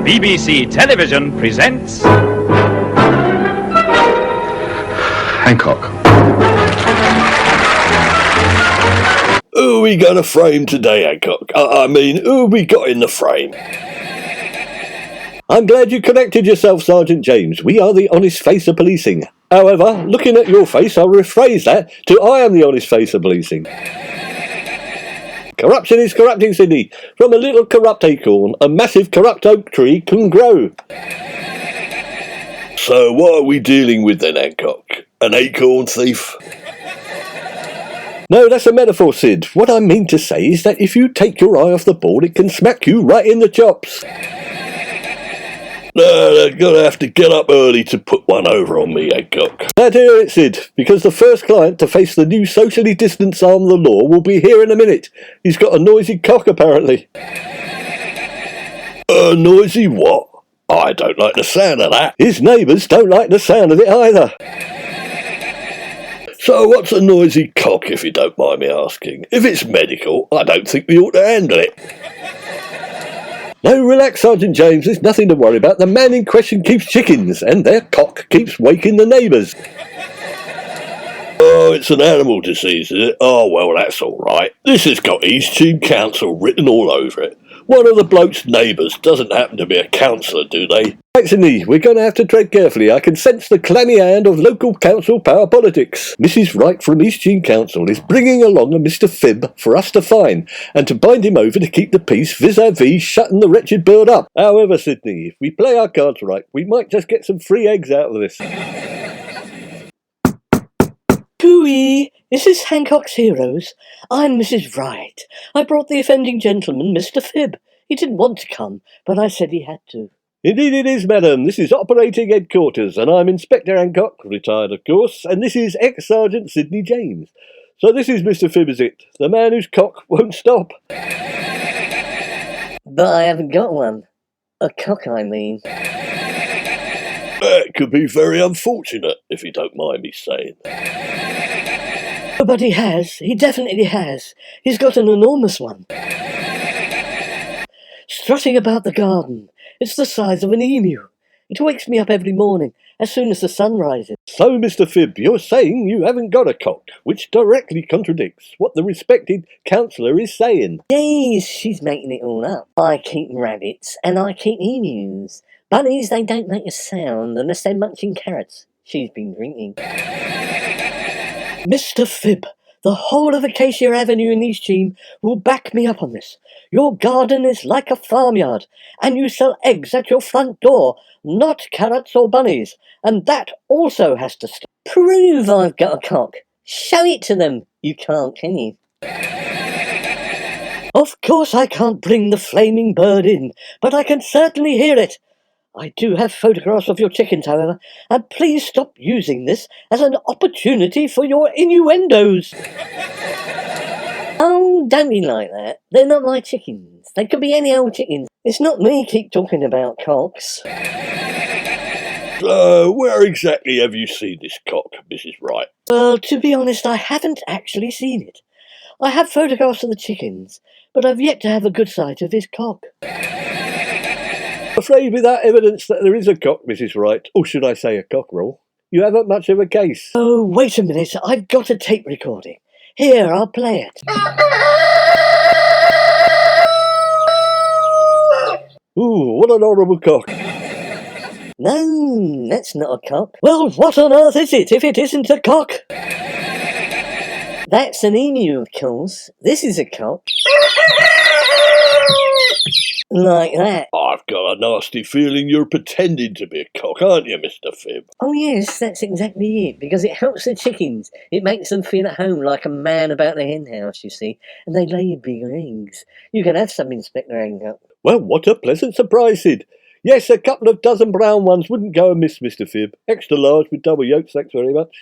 BBC Television presents... Hancock. Who we got a frame today, Hancock? Who we got in the frame? I'm glad you corrected yourself, Sergeant James. We are the honest face of policing. However, looking at your face, I'll rephrase that to I am the honest face of policing. Corruption is corrupting, Sydney. From a little corrupt acorn, a massive corrupt oak tree can grow. So what are we dealing with then, Hancock? An acorn thief? No, that's a metaphor, Sid. What I mean to say is that if you take your eye off the ball, it can smack you right in the chops. No, they're gonna have to get up early to put one over on me, Hancock. Glad to hear it, Sid, because the first client to face the new socially distanced arm of the law will be here in a minute. He's got a noisy cock, apparently. A noisy what? I don't like the sound of that. His neighbours don't like the sound of it either. So what's a noisy cock, if you don't mind me asking? If it's medical, I don't think we ought to handle it. No, relax, Sergeant James, there's nothing to worry about. The man in question keeps chickens, and their cock keeps waking the neighbours. Oh, it's an animal disease, is it? Oh, well, that's all right. This has got East Cheam Council written all over it. One of the bloke's neighbours doesn't happen to be a councillor, do they? Right, Sydney, we're going to have to tread carefully. I can sense the clammy hand of local council power politics. Mrs. Wright from East Cheam Council is bringing along a Mr. Phibb for us to fine, and to bind him over to keep the peace vis-a-vis shutting the wretched bird up. However, Sydney, if we play our cards right, we might just get some free eggs out of this. Cooey! This is Hancock's Heroes. I'm Mrs. Wright. I brought the offending gentleman, Mr. Phibb. He didn't want to come, but I said he had to. Indeed it is, madam. This is operating headquarters, and I'm Inspector Hancock, retired of course, and this is ex-Sergeant Sidney James. So this is Mr. Phibb, is it? The man whose cock won't stop. But I haven't got one. A cock, I mean. That could be very unfortunate, if you don't mind me saying. But he has. He definitely has. He's got an enormous one. Strutting about the garden. It's the size of an emu. It wakes me up every morning, as soon as the sun rises. So, Mr. Phibb, you're saying you haven't got a cock, which directly contradicts what the respected councillor is saying. Yes, she's making it all up. I keep rabbits, and I keep emus. Bunnies, they don't make a sound unless they're munching carrots. She's been drinking. Mr. Phibb, the whole of Acacia Avenue in East Cheam will back me up on this. Your garden is like a farmyard, and you sell eggs at your front door, not carrots or bunnies, and that also has to stop. Prove I've got a cock. Show it to them. You can't, can you? Of course I can't bring the flaming bird in, but I can certainly hear it. I do have photographs of your chickens, however, and please stop using this as an opportunity for your innuendos. Oh, don't be like that. They're not my chickens. They could be any old chickens. It's not me keep talking about cocks. Where exactly have you seen this cock, Mrs. Wright? Well, to be honest, I haven't actually seen it. I have photographs of the chickens, but I've yet to have a good sight of his cock. I'm afraid without evidence that there is a cock, Mrs. Wright, or should I say a cockerel, you haven't much of a case. Oh, wait a minute. I've got a tape recording. Here, I'll play it. Ooh, what an horrible cock. No, that's not a cock. Well, what on earth is it if it isn't a cock? That's an emu, of course. This is a cock. Like that. I've got a nasty feeling you're pretending to be a cock, aren't you, Mr. Phibb? Oh yes, that's exactly it, because it helps the chickens. It makes them feel at home like a man about the hen house, you see, and they lay bigger eggs. You can have some, Inspector Hancock. Well, what a pleasant surprise, Sid. Yes, a couple of dozen brown ones wouldn't go amiss, Mr. Phibb. Extra large with double yolks, thanks very much.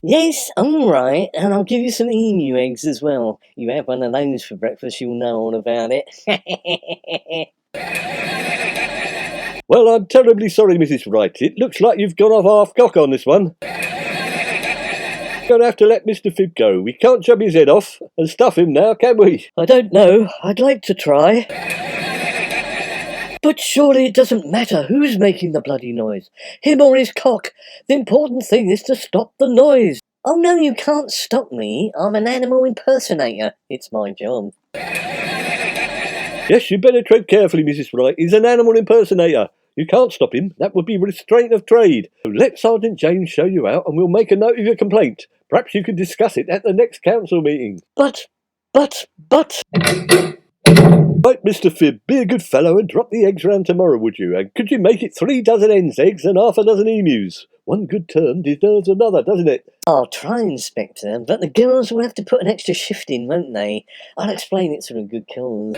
Yes, all right, and I'll give you some emu eggs as well. You have one of those for breakfast, you'll know all about it. Well, I'm terribly sorry, Mrs. Wright. It looks like you've gone off half cock on this one. We're going to have to let Mr. Phibb go. We can't chop his head off and stuff him now, can we? I don't know. I'd like to try. But surely it doesn't matter who's making the bloody noise, him or his cock. The important thing is to stop the noise. Oh no, you can't stop me. I'm an animal impersonator. It's my job. Yes, you better tread carefully, Mrs. Wright. He's an animal impersonator. You can't stop him. That would be restraint of trade. So let Sergeant James show you out and we'll make a note of your complaint. Perhaps you can discuss it at the next council meeting. But... Right, Mr. Phibb, be a good fellow and drop the eggs round tomorrow, would you? And could you make it 3 dozen hens' eggs and half a dozen emus? One good turn deserves another, doesn't it? I'll try, Inspector, but the girls will have to put an extra shift in, won't they? I'll explain it to a good cause.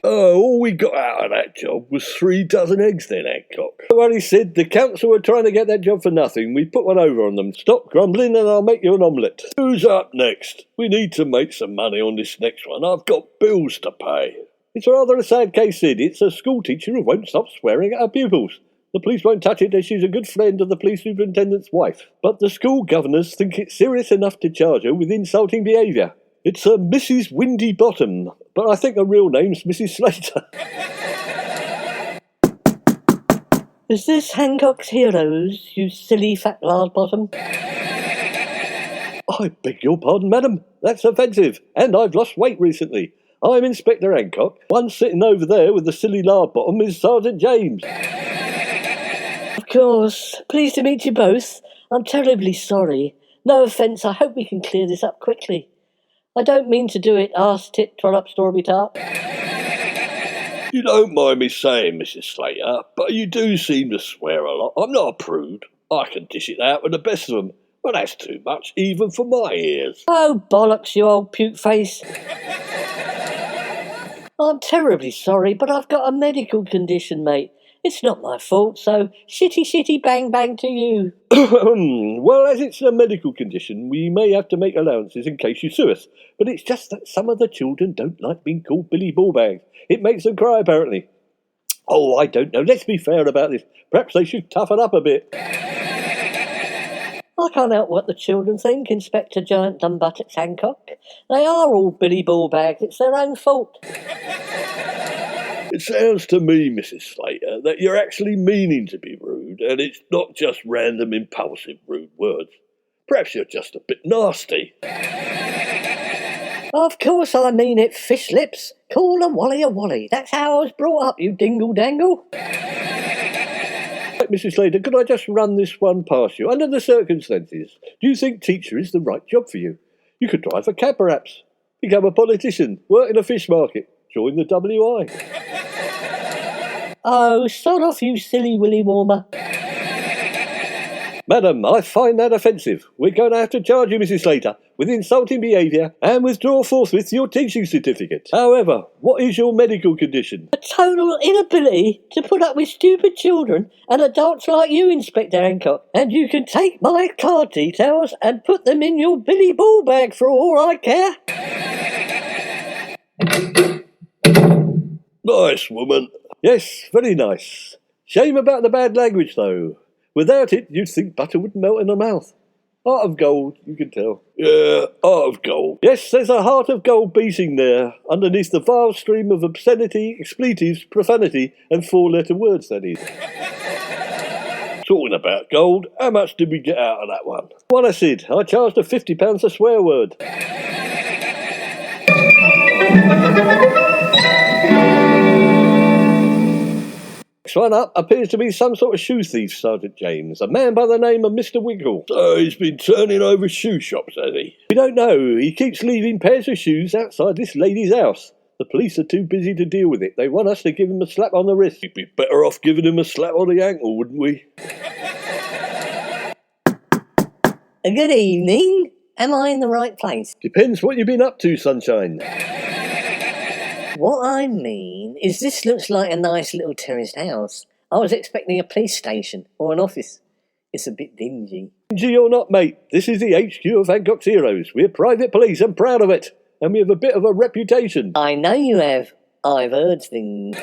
Oh, all we got out of that job was 3 dozen eggs then, Hancock. Well, he said the council were trying to get that job for nothing. We put one over on them. Stop grumbling and I'll make you an omelette. Who's up next? We need to make some money on this next one. I've got bills to pay. It's rather a sad case, Sid. It's a school teacher who won't stop swearing at her pupils. The police won't touch it as she's a good friend of the police superintendent's wife. But the school governors think it's serious enough to charge her with insulting behaviour. It's a Mrs. Windy Bottom, but I think her real name's Mrs. Slater. Is this Hancock's Heroes, you silly fat lard bottom? I beg your pardon, madam. That's offensive, and I've lost weight recently. I'm Inspector Hancock. One sitting over there with the silly lard bottom is Sergeant James. Of course. Pleased to meet you both. I'm terribly sorry. No offence, I hope we can clear this up quickly. I don't mean to do it, arse, tit, trollop, strawberry tart. You don't mind me saying, Mrs. Slater, but you do seem to swear a lot. I'm not a prude. I can dish it out with the best of them, but that's too much, even for my ears. Oh, bollocks, you old puke face. I'm terribly sorry, but I've got a medical condition, mate. It's not my fault, so shitty bang bang to you. Well, as it's a medical condition, we may have to make allowances in case you sue us. But it's just that some of the children don't like being called Billy Ballbags. It makes them cry, apparently. Oh, I don't know. Let's be fair about this. Perhaps they should toughen up a bit. I can't help what the children think, Inspector Giant Dumbuttocks Hancock. They are all Billy Ballbags. It's their own fault. It sounds to me, Mrs. Slater, that you're actually meaning to be rude, and it's not just random, impulsive, rude words. Perhaps you're just a bit nasty. Of course I mean it, fish lips. Call a wally. That's how I was brought up, you dingle-dangle. Right, Mrs. Slater, could I just run this one past you? Under the circumstances, do you think teacher is the right job for you? You could drive a cab, perhaps. Become a politician. Work in a fish market. Join the WI. Oh, sod off, you silly willy warmer. Madam, I find that offensive. We're going to have to charge you, Mrs. Slater, with insulting behaviour and withdraw forthwith your teaching certificate. However, what is your medical condition? A total inability to put up with stupid children and adults like you, Inspector Hancock. And you can take my card details and put them in your Billy Ball bag for all I care. Nice, woman. Yes, very nice. Shame about the bad language, though. Without it, you'd think butter would melt in her mouth. Heart of gold, you can tell. Yeah, heart of gold. Yes, there's a heart of gold beating there, underneath the vile stream of obscenity, expletives, profanity, and 4-letter words, that is. Talking about gold, how much did we get out of that one? What I said, I charged her £50 a swear word. Next one up appears to be some sort of shoe thief, Sergeant James. A man by the name of Mr. Winkle. So he's been turning over shoe shops, has he? We don't know. He keeps leaving pairs of shoes outside this lady's house. The police are too busy to deal with it. They want us to give him a slap on the wrist. We'd be better off giving him a slap on the ankle, wouldn't we? Good evening. Am I in the right place? Depends what you've been up to, sunshine. What I mean is this looks like a nice little terraced house. I was expecting a police station or an office. It's a bit dingy. Dingy or not, mate, this is the HQ of Hancock's Heroes. We're private police and proud of it. And we have a bit of a reputation. I know you have. I've heard things.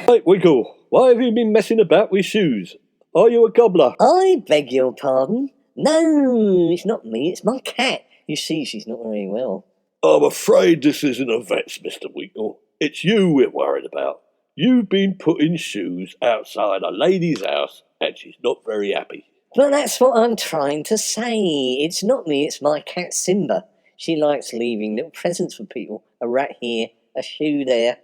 Right, Winkle, why have you been messing about with shoes? Are you a gobbler? I beg your pardon? No, it's not me, it's my cat. You see, she's not very well. I'm afraid this isn't a vet's, Mr. Winkle. It's you we're worried about. You've been putting shoes outside a lady's house and she's not very happy. But that's what I'm trying to say. It's not me, it's my cat Simba. She likes leaving little presents for people. A rat here, a shoe there.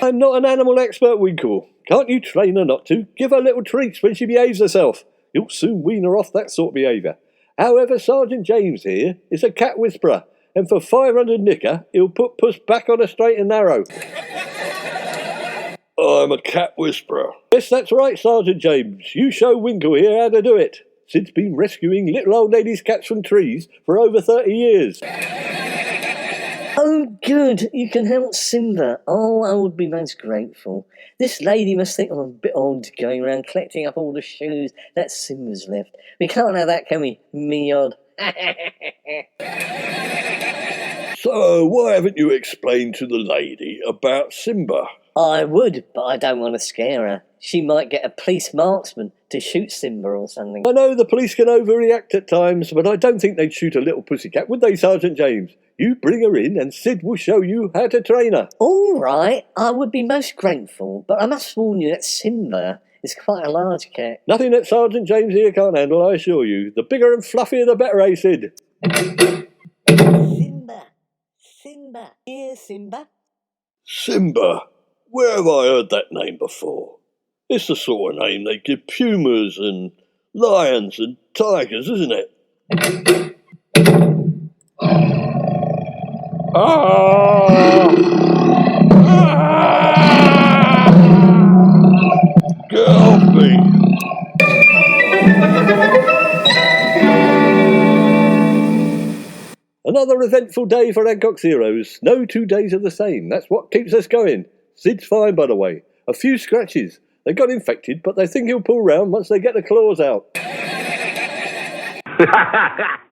I'm not an animal expert, Winkle. Can't you train her not to? Give her little treats when she behaves herself. You'll soon wean her off that sort of behaviour. However, Sergeant James here is a cat whisperer, and for 500 nicker, he'll put Puss back on a straight and narrow. I'm a cat whisperer. Yes, that's right, Sergeant James. You show Winkle here how to do it. Sid's been rescuing little old ladies' cats from trees for over 30 years. Oh, good. You can help Simba. Oh, I would be most grateful. This lady must think I'm a bit old going around collecting up all the shoes that Simba's left. We can't have that, can we? Me odd. So, why haven't you explained to the lady about Simba? I would, but I don't want to scare her. She might get a police marksman to shoot Simba or something. I know the police can overreact at times, but I don't think they'd shoot a little pussycat, would they, Sergeant James? You bring her in and Sid will show you how to train her. All right, I would be most grateful, but I must warn you that Simba is quite a large cat. Nothing that Sergeant James here can't handle, I assure you. The bigger and fluffier the better, eh, Sid? Simba. Simba. Here, Simba. Simba? Where have I heard that name before? It's the sort of name they give pumas and lions and tigers, isn't it? Get off me! Another eventful day for Hancock's heroes. No 2 days are the same. That's what keeps us going. Sid's fine, by the way. A few scratches. They got infected, but they think he'll pull round once they get the claws out.